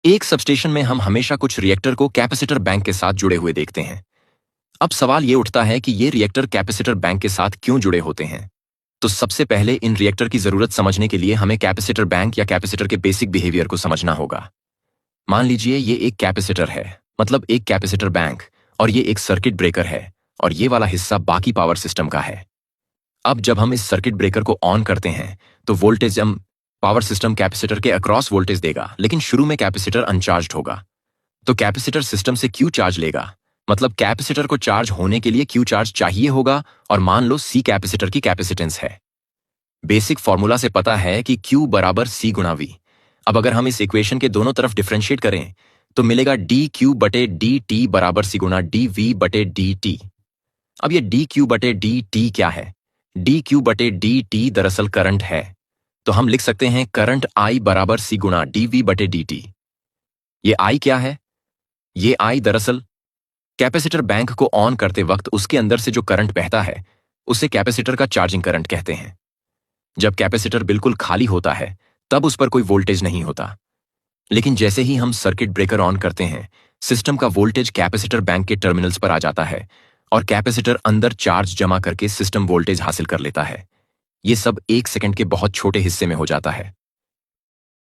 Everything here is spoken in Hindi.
एक सबस्टेशन में हम हमेशा कुछ रिएक्टर को कैपेसिटर बैंक के साथ जुड़े हुए देखते हैं। अब सवाल ये उठता है कि ये रिएक्टर कैपेसिटर बैंक के साथ क्यों जुड़े होते हैं। तो सबसे पहले इन रिएक्टर की जरूरत समझने के लिए हमें कैपेसिटर बैंक या कैपेसिटर के बेसिक बिहेवियर को समझना होगा। मान लीजिए ये एक कैपेसिटर है, मतलब एक कैपेसिटर बैंक, और ये एक सर्किट ब्रेकर है, और ये वाला हिस्सा बाकी पावर सिस्टम का है। अब जब हम इस सर्किट ब्रेकर को ऑन करते हैं तो वोल्टेज पावर सिस्टम कैपेसिटर के अक्रॉस वोल्टेज देगा, लेकिन शुरू में कैपेसिटर अनचार्ज्ड होगा। तो कैपेसिटर सिस्टम से क्यू चार्ज लेगा, मतलब कैपेसिटर को चार्ज होने के लिए क्यू चार्ज चाहिए होगा, और मान लो सी कैपेसिटर की कैपेसिटेंस है। बेसिक फॉर्मूला से पता है कि Q बराबर C गुणा V। अब अगर हम इस इक्वेशन के दोनों तरफ डिफरेंशिएट करें तो मिलेगा dQ बटे dt बराबर C गुणा dV बटे dt। अब ये dQ बटे dt क्या है? dQ बटे dt दरअसल करंट है, तो हम लिख सकते हैं करंट I बराबर C गुणा dV बटे dt। ये I क्या है? ये I दरअसल कैपेसिटर बैंक को ऑन करते वक्त उसके अंदर से जो करंट बहता है उसे कैपेसिटर का चार्जिंग करंट कहते हैं। जब कैपेसिटर बिल्कुल खाली होता है तब उस पर कोई वोल्टेज नहीं होता, लेकिन जैसे ही हम सर्किट ब्रेकर ऑन करते हैं सिस्टम का वोल्टेज कैपेसिटर बैंक के टर्मिनल्स पर आ जाता है और कैपेसिटर अंदर चार्ज जमा करके सिस्टम वोल्टेज हासिल कर लेता है। ये सब 1 सेकंड के बहुत छोटे हिस्से में हो जाता है।